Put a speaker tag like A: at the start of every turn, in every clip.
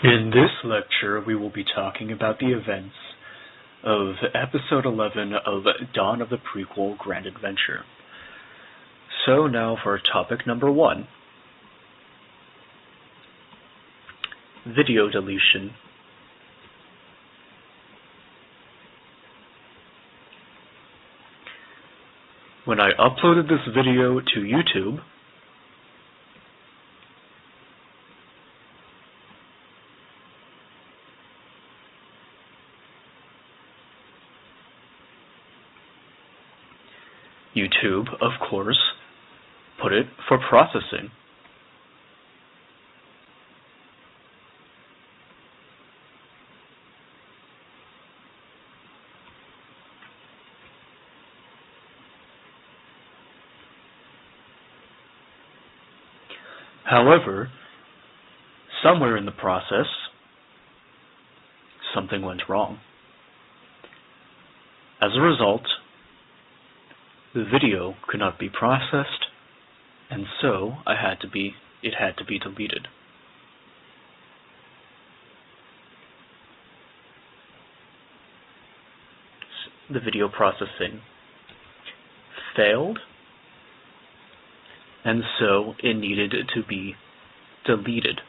A: In this lecture, we will be talking about the events of Episode 11 of Dawn of the Prequel Grand Adventure. So now for topic number 1. Video deletion. When I uploaded this video to YouTube, YouTube, of course, put it for processing. However, somewhere in the process, something went wrong. As a result, the video could not be processed, and so it had to be deleted. The video processing failed, and so it needed to be deleted.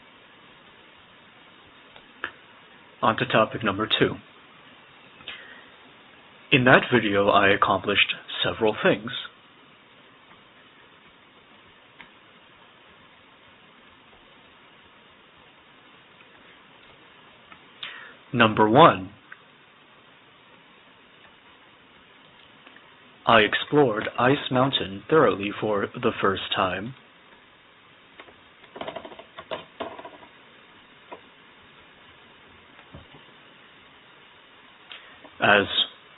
A: On to topic number 2. In that video, I accomplished several things. Number 1, I explored Ice Mountain thoroughly for the first time. As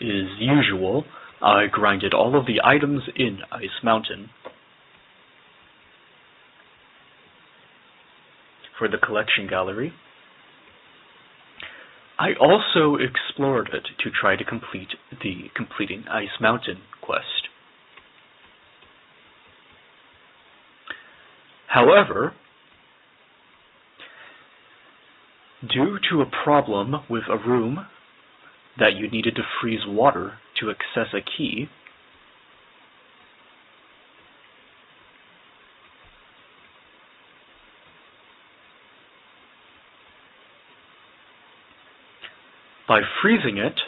A: is usual, I grinded all of the items in Ice Mountain for the collection gallery. I also explored it to try to complete the Completing Ice Mountain quest. However, due to a problem with a room that you needed to freeze water to access a key, by freezing it,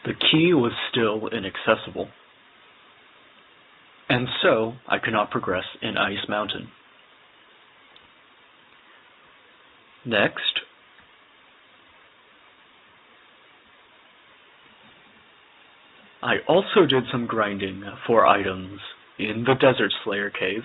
A: the key was still inaccessible, and so I could not progress in Ice Mountain. Next, I also did some grinding for items in the Desert Slayer Cave.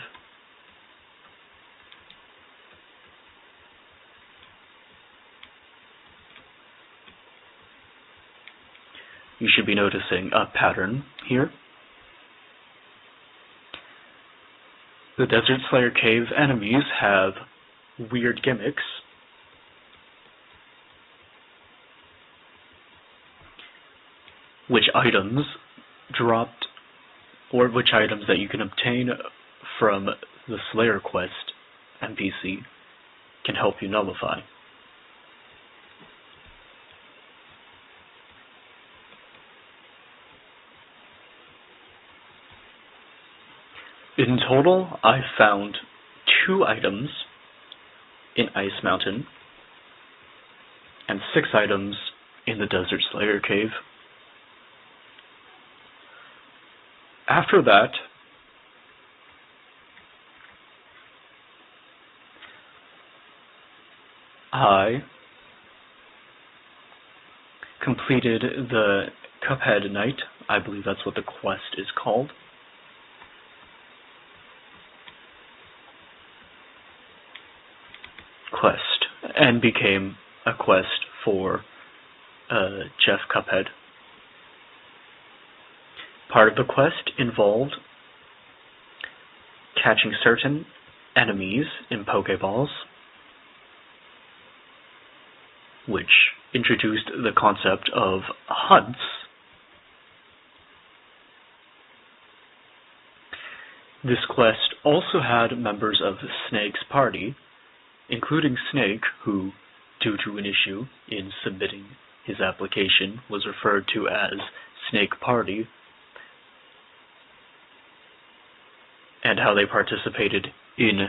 A: You should be noticing a pattern here. The Desert Slayer Cave enemies have weird gimmicks. Which items dropped, or which items that you can obtain from the Slayer Quest NPC can help you nullify. In total, I found 2 items in Ice Mountain and 6 items in the Desert Slayer Cave. After that, I completed the Cuphead Night, I believe that's what the quest is called. And became a quest for Jeff Cuphead. Part of the quest involved catching certain enemies in Pokeballs, which introduced the concept of hunts This quest also had members of Snake's party, including Snake, who, due to an issue in submitting his application, was referred to as Snake Party, and how they participated in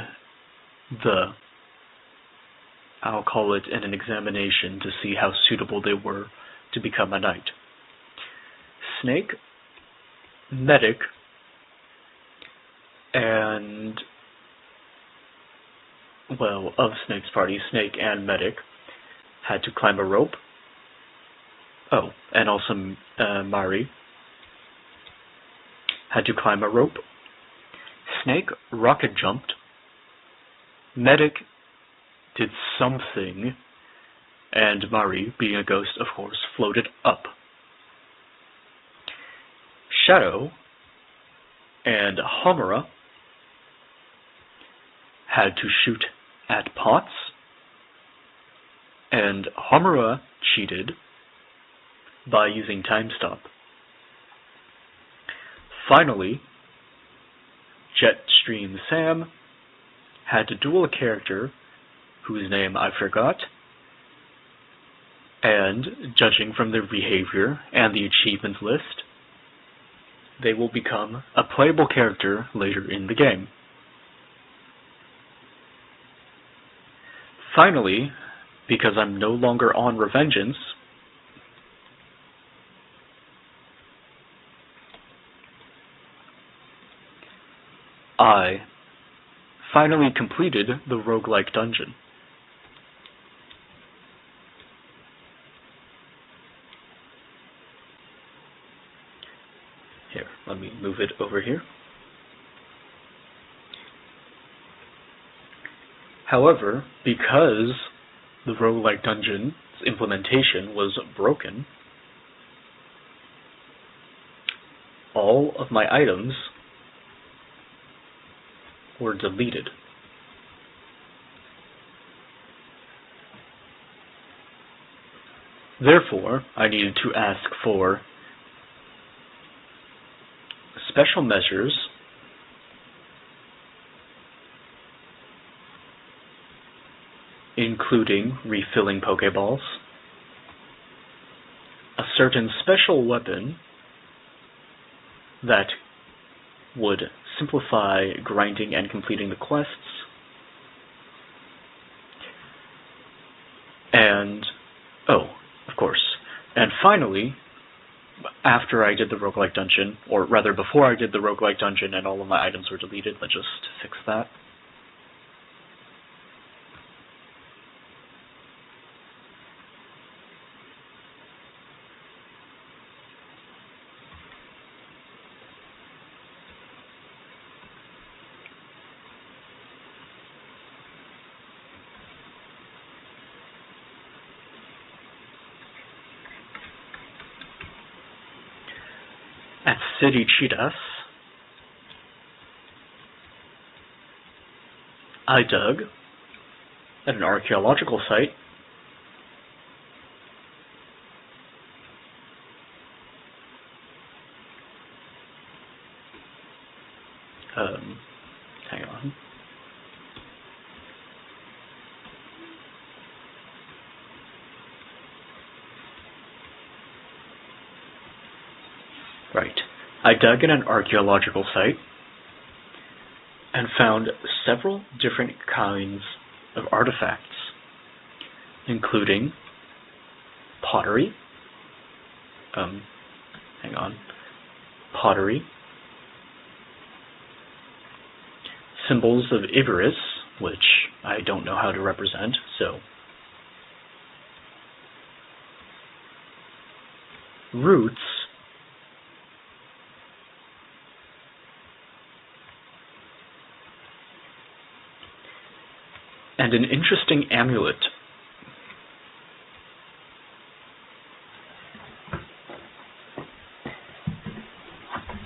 A: I'll call it an examination to see how suitable they were to become a knight. Snake, Medic, and, well, of Snake's party, Snake and Medic had to climb a rope. Oh, and also Mari had to climb a rope. Snake rocket jumped. Medic did something, and Mari, being a ghost, of course, floated up. Shadow and Homura had to shoot at pots, and Homura cheated by using Time Stop. Finally, Jetstream Sam had to duel a character whose name I forgot, and judging from their behavior and the achievements list, they will become a playable character later in the game. Finally, because I'm no longer on Revengeance, I finally completed the roguelike dungeon. Here, let me move it over here. However, because the roguelike dungeon's implementation was broken, all of my items were deleted. Therefore, I needed to ask for special measures including refilling Pokeballs, a certain special weapon that would simplify grinding and completing the quests, and, oh, of course, and finally, after I did the roguelike dungeon, or rather before I did the roguelike dungeon and all of my items were deleted, let's just fix that. At City Cheetahs, I dug at an archaeological site hang on. Right. I dug in an archaeological site and found several different kinds of artifacts, including pottery, pottery, symbols of Icarus, which I don't know how to represent, so roots, and an interesting amulet.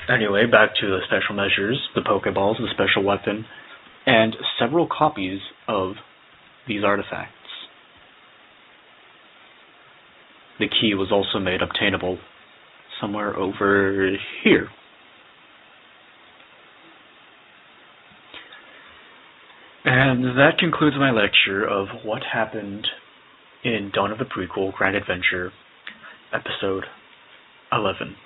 A: Anyway, back to the special measures, the Pokeballs, the special weapon, and several copies of these artifacts. The key was also made obtainable somewhere over here. And that concludes my lecture of what happened in Dawn of the Prequel Grand Adventure, Episode 11.